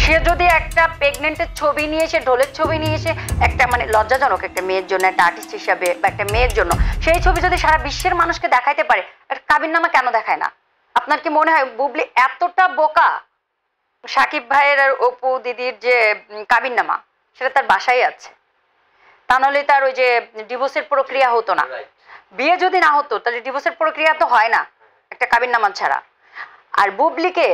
সে যদি একটা প্রেগনেন্টের ছবি নিয়ে এসে, ঢোলের ছবি নিয়ে এসে, একটা মানে লজ্জাজনক একটা মেয়ের জন্য, একটা আর্টিস্ট হিসাবে বা একটা মেয়ের জন্য সেই ছবি যদি সারা বিশ্বের মানুষকে দেখাইতে পারে, একটা কাবিননামা কেন দেখায় না? আপনার কি মনে হয় বুবলি এতটা বোকা? সাকিব ভাইয়ের আর অপু দিদির যে কাবিননামা, সেটা তার বাসায় আছে, তা নাহলে তার ওই যে ডিভোর্সের প্রক্রিয়া হতো না। বিয়ে যদি না হতো তাহলে ডিভোর্সের প্রক্রিয়া তো হয় না একটা কাবিননামা ছাড়া। আর বুবলিকে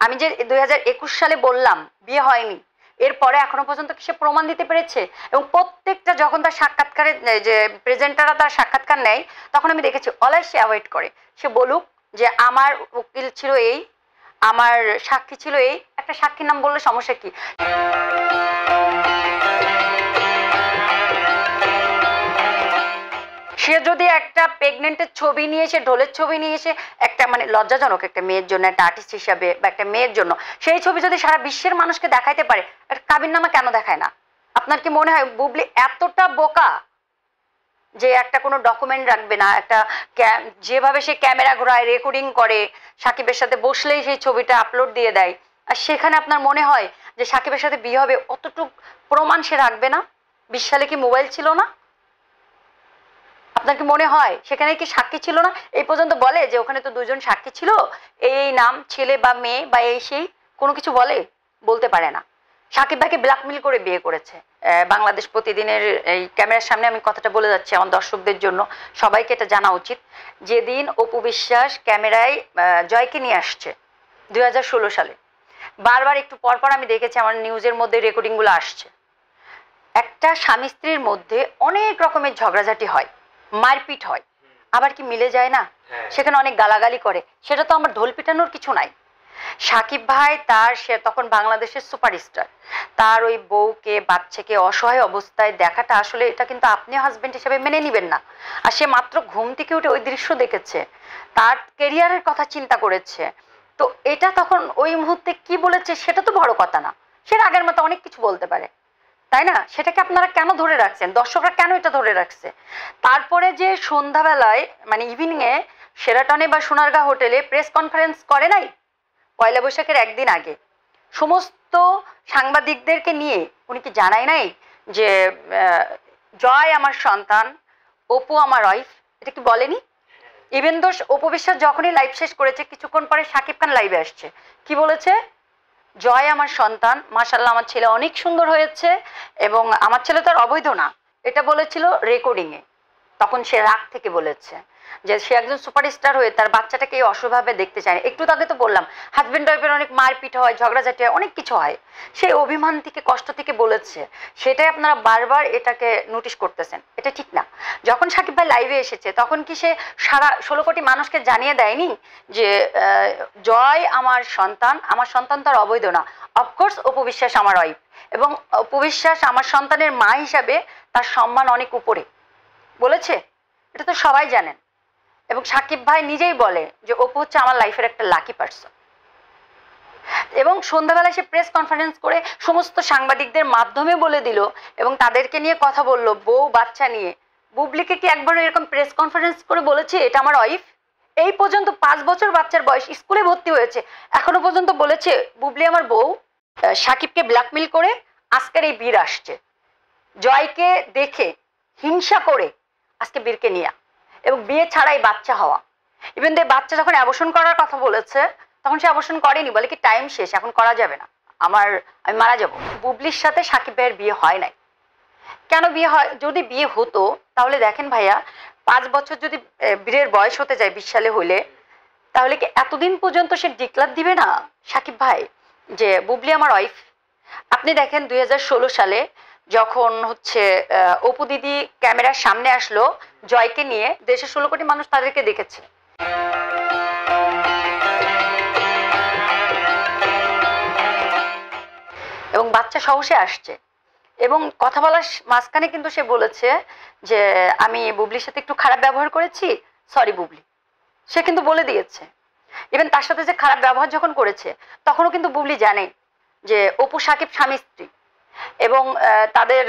আমি যে 2021 সালে বললাম বিয়ে হয়নি, এরপরে এখনো পর্যন্ত কি সে প্রমাণ দিতে পেরেছে? এবং প্রত্যেকটা যখন তার সাক্ষাৎকারে যে প্রেজেন্টাররা তার সাক্ষাৎকার নেয়, তখন আমি দেখেছি অলওয়েজ সে অ্যাভয়েড করে। সে বলুক যে আমার উকিল ছিল এই, আমার সাক্ষী ছিল এই, একটা সাক্ষীর নাম বললে সমস্যা কি? সে যদি একটা প্রেগনেন্টের ছবি নিয়ে এসে, ঢোলের ছবি নিয়ে এসে, একটা মানে লজ্জাজনক একটা মেয়ের জন্য, একটা আর্টিস্ট হিসাবে বা একটা মেয়ের জন্য সেই ছবি যদি সারা বিশ্বের মানুষকে দেখাইতে পারে, একটা কাবিননামা কেন দেখায় না? আপনার কি মনে হয় বুবলি এতটা বোকা যে একটা কোনো ডকুমেন্ট রাখবে না? একটা যেভাবে সে ক্যামেরা ঘোরায়, রেকর্ডিং করে, সাকিবের সাথে বসলেই সেই ছবিটা আপলোড দিয়ে দেয়, আর সেখানে আপনার মনে হয় যে সাকিবের সাথে বিয়ে হবে, অতটুক প্রমাণ সে রাখবে না? 20 সালে কি মোবাইল ছিল না? আপনার কি মনে হয় সেখানে কি সাক্ষী ছিল না? এই পর্যন্ত বলে যে ওখানে তো দুজন সাক্ষী ছিল, এই নাম, ছেলে বা মেয়ে বা এই সেই, কোনো কিছু বলতে পারে না। সাকিব ভাইকে ব্ল্যাকমেল করে বিয়ে করেছে। বাংলাদেশ প্রতিদিনের এই ক্যামেরার সামনে আমি কথাটা বলে যাচ্ছি আমার দর্শকদের জন্য, সবাইকে এটা জানা উচিত। যেদিন অপু বিশ্বাস ক্যামেরায় জয়কে নিয়ে আসছে 2016 সালে, বারবার একটু পরপর আমি দেখেছি আমার নিউজের মধ্যে রেকর্ডিংগুলো আসছে, একটা স্বামী স্ত্রীর মধ্যে অনেক রকমের ঝগড়াঝাটি হয়, মারপিট হয়, আবার কি মিলে যায় না? সেখানে অনেক গালাগালি করে, সেটা তো আমার ঢোল পিটানোর কিছু নাই। সাকিব ভাই সে তখন বাংলাদেশের সুপারস্টার, তার ওই বউকে বাচ্চাকে অসহায় অবস্থায় দেখাটা আসলে এটা কিন্তু আপনি হাজবেন্ড হিসেবে মেনে নিবেন না। আর সে মাত্র ঘুম থেকে উঠে ওই দৃশ্য দেখেছে, তার ক্যারিয়ারের কথা চিন্তা করেছে, তো এটা তখন ওই মুহূর্তে কি বলেছে সেটা তো বড় কথা না, সে আগের মতো অনেক কিছু বলতে পারে, তাই না? সেটাকে আপনারা কেন ধরে রাখছেন? দর্শকরা কেন এটা ধরে রাখছে? তারপরে যে সন্ধ্যাবেলায় মানে ইভিনিংয়ে শেরাটনে বা সোনারগাঁ হোটেলে প্রেস কনফারেন্স করে নাই পয়লা বৈশাখের একদিন আগে, সমস্ত সাংবাদিকদেরকে নিয়ে উনি কি জানায় নাই যে জয় আমার সন্তান, অপু আমার ওয়াইফ? এটা কি বলেনি? ইভেন দোষ অপু বিশ্বাস যখনই লাইভ শেষ করেছে, কিছুক্ষণ পরে সাকিব খান লাইভে আসছে, কি বলেছে? জয় আমার সন্তান, মাশাআল্লাহ আমার ছেলে অনেক সুন্দর হয়েছে, এবং আমার ছেলে তো আর অবৈধ না, এটা বলেছিল রেকর্ডিংয়ে। তখন সে রাগ থেকে বলেছে যে সে একজন সুপারস্টার হয়ে তার বাচ্চাটাকে এই অসুভাবে দেখতে চায় না। একটু আগে তো বললাম হাজব্যান্ড ওয়াইফের অনেক মারপিট হয়, ঝগড়াঝাটি হয়, অনেক কিছু হয়, সেই অভিমান থেকে, কষ্ট থেকে বলেছে, সেটাই আপনারা বারবার এটাকে নোটিশ করতেছেন, এটা ঠিক না। যখন সাকিব ভাই লাইভে এসেছে তখন কি সে সারা 16 কোটি মানুষকে জানিয়ে দেয়নি যে জয় আমার সন্তান, আমার সন্তান তার অবৈধ না? অফকোর্স অপু বিশ্বাস আমার ওয়াইফ, এবং অপু বিশ্বাস আমার সন্তানের মা হিসাবে তার সম্মান অনেক উপরে, বলেছে, এটা তো সবাই জানেন। এবং সাকিব ভাই নিজেই বলে যে অপু হচ্ছে আমার লাইফের একটা লাকি পার্সন। এবং সন্ধ্যাবেলায় সে প্রেস কনফারেন্স করে সমস্ত সাংবাদিকদের মাধ্যমে বলে দিল এবং তাদেরকে নিয়ে কথা বললো, বউ বাচ্চা নিয়ে। বুবলিকে কি একবার এরকম প্রেস কনফারেন্স করে বলেছে এটা আমার ওয়াইফ? এই পর্যন্ত 5 বছর বাচ্চার বয়স, স্কুলে ভর্তি হয়েছে, এখনো পর্যন্ত বলেছে বুবলি আমার বউ? সাকিবকে ব্ল্যাকমেল করে আজকের এই বীর আসছে, জয়কে দেখে হিংসা করে আজকে বীরকে নিয়ে, এবং বিয়ে ছাড়াই বাচ্চা হওয়া। ইভেন বাচ্চা যখন অ্যাবর্শন করার কথা বলেছে তখন সে অ্যাবর্শন করেনি, বলে কি টাইম শেষ, এখন করা যাবে না, আমি মারা যাব। বুবলির সাথে সাকিব ভাইয়ের বিয়ে হয় নাই। কেন বিয়ে হয়? যদি বিয়ে হতো তাহলে দেখেন ভাইয়া, 5 বছর যদি বীরের বয়স হতে যায় 20 সালে হলে, তাহলে কি এতদিন পর্যন্ত সে ডিক্লার দিবে না সাকিব ভাই যে বুবলি আমার ওয়াইফ? আপনি দেখেন 2016 সালে যখন হচ্ছে অপু দিদি ক্যামেরার সামনে আসলো জয়কে নিয়ে, দেশের 16 কোটি মানুষ তাদেরকে দেখেছে। এবং বাচ্চা সহসে আসছে, এবং কথা বলার মাঝখানে কিন্তু সে বলেছে যে আমি বুবলির সাথে একটু খারাপ ব্যবহার করেছি, সরি বুবলি, সে কিন্তু বলে দিয়েছে। ইভেন তার সাথে যে খারাপ ব্যবহার যখন করেছে তখনও কিন্তু বুবলি জানে যে অপু সাকিব স্বামী স্ত্রী, এবং তাদের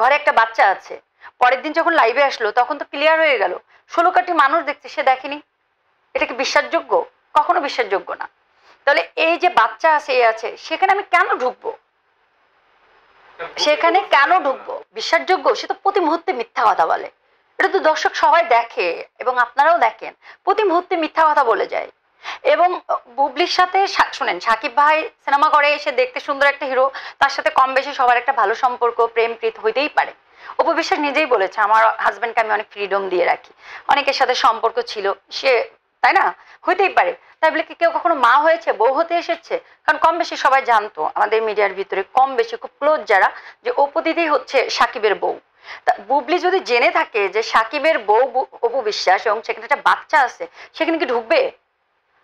ঘরে একটা বাচ্চা আছে। পরের দিন যখন লাইভে আসলো তখন তো ক্লিয়ার হয়ে গেল, 16 কোটি মানুষ দেখছে, সে দেখেনি। এটা কি বিশ্বাসযোগ্য? কখনো বিশ্বাসযোগ্য না। তাহলে এই যে বাচ্চা আছে এ আছে, সেখানে আমি কেন ঢুকবো? সেখানে কেন ঢুকবো? বিশ্বাসযোগ্য? সে তো প্রতি মুহূর্তে মিথ্যা কথা বলে। এটা তো দর্শক সবাই দেখে এবং আপনারাও দেখেন, প্রতি মুহূর্তে মিথ্যা কথা বলে যায়। এবং বুবলির সাথে শুনেন, সাকিব ভাই সিনেমা করে, এসে দেখতে সুন্দর একটা হিরো, তার সাথে কম বেশি সবার একটা ভালো সম্পর্ক, প্রেম প্রীত হইতেই পারে। অপু বিশ্বাস নিজেই বলেছে, আমার হাজবেন্ডকে আমি অনেক ফ্রিডম দিয়ে রাখি, অনেকের সাথে সম্পর্ক ছিল, সে তাই না, হইতেই পারে। তাই বলে কি কেউ কখনো মা হয়েছে, বউ হতে এসেছে? কারণ কম বেশি সবাই জানতো আমাদের মিডিয়ার ভিতরে, কম বেশি খুব ক্লোজ যারা, যে অপু দিদি হচ্ছে সাকিবের বউ। তা বুবলি যদি জেনে থাকে যে সাকিবের বউ অপু বিশ্বাস এবং সেখানে একটা বাচ্চা আছে, সেখানে কি ঢুকবে?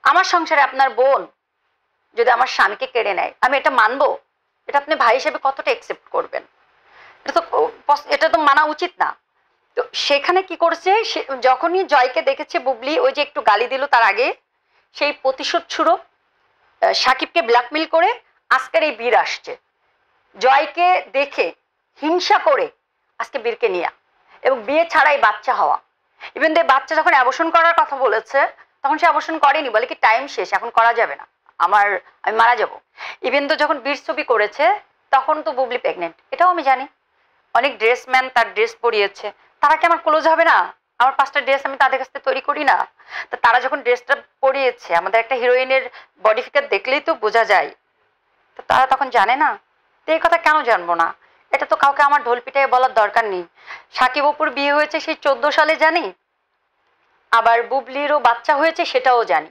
আমার সংসারে আপনার বোন যদি আমার স্বামীকে কেড়ে নেয়, আমি এটা মানবো? এটা আপনি ভাই হিসেবে কতটা একসেপ্ট করবেন? এটা তো মানা উচিত না। তো সেখানে কি করছে, যখনই জয়কে দেখেছে বুবলি, ওই যে একটু গালি দিল তার আগে, সেই প্রতিশোধ ছুড়ো সাকিবকে ব্ল্যাকমেল করে আজকের এই বীর আসছে। জয়কে দেখে হিংসা করে আজকে বীরকে নিয়ে, এবং বিয়ে ছাড়াই বাচ্চা হওয়া। ইভেন বাচ্চা যখন অ্যাবর্শন করার কথা বলেছে, তখন সে অ্যাবর্শন করেনি, বলে কি টাইম শেষ, এখন করা যাবে না, আমি মারা যাব। ইভেন তো যখন বীর ছবি করেছে, তখন তো বুবলি প্রেগনেন্ট, এটাও আমি জানি। অনেক ড্রেসম্যান তার ড্রেস পরিয়েছে, তারা কি আমার ক্লোজ হবে না? আমার 5টা ড্রেস আমি তাদের কাছ থেকে তৈরি করি না? তো তারা যখন ড্রেসটা পরিয়েছে, আমাদের একটা হিরোইনের বডি ফিগার দেখলেই তো বোঝা যায়, তো তারা তখন জানে না? তো এই কথা কেন জানবো না? এটা তো কাউকে আমার ঢোল পিটায় বলার দরকার নেই। সাকিব অপুর বিয়ে হয়েছে সেই 14 সালে জানি, আবার বুবলিরও বাচ্চা হয়েছে সেটাও জানি।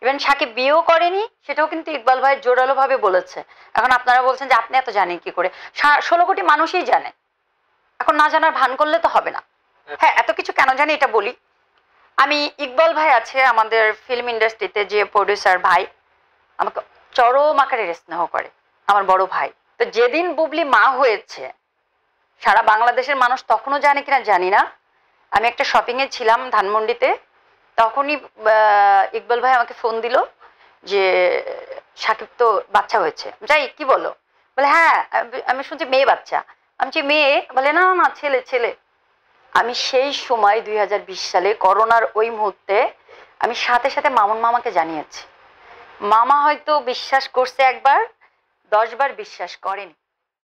ইভেন সাকিব বিয়েও করেনি, সেটাও কিন্তু ইকবাল ভাই জোরালো ভাবে বলেছে। এখন আপনারা বলছেন যে আপনি এত জানেন কি করে? 16 কোটি মানুষই জানে, এখন না জানার ভান করলে তো হবে না। হ্যাঁ, এত কিছু কেন জানি এটা বলি। আমি ইকবাল ভাই আছে আমাদের ফিল্ম ইন্ডাস্ট্রিতে, যে প্রডিউসার ভাই, আমাকে চরম আকারে স্নেহ করে, আমার বড় ভাই। তো যেদিন বুবলি মা হয়েছে, সারা বাংলাদেশের মানুষ তখনও জানে কিনা জানি না, আমি একটা শপিং এ ছিলাম ধানমন্ডিতে, তখনই ইকবাল ভাই আমাকে ফোন দিল যে সাকিব তো বাচ্চা হয়েছে। যাই, কি বলো? বলে হ্যাঁ, আমি শুনছি মেয়ে বাচ্চা। আমি যে মেয়ে? বলে না না, ছেলে ছেলে। আমি সেই সময় 2020 সালে করোনার ওই মুহূর্তে আমি সাথে সাথে মামুন মামাকে জানিয়েছি। মামা হয়তো বিশ্বাস করছে একবার, 10 বার বিশ্বাস করেনি।